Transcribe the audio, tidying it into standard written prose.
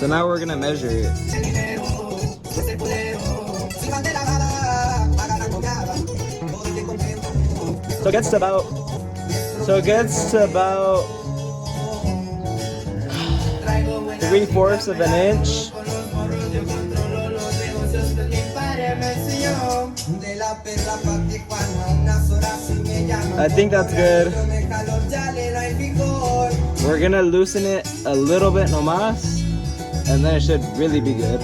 So now we're gonna measure it. So it gets to about 3/4 of an inch. I think that's good. We're gonna loosen it a little bit nomás, and then it should really be good.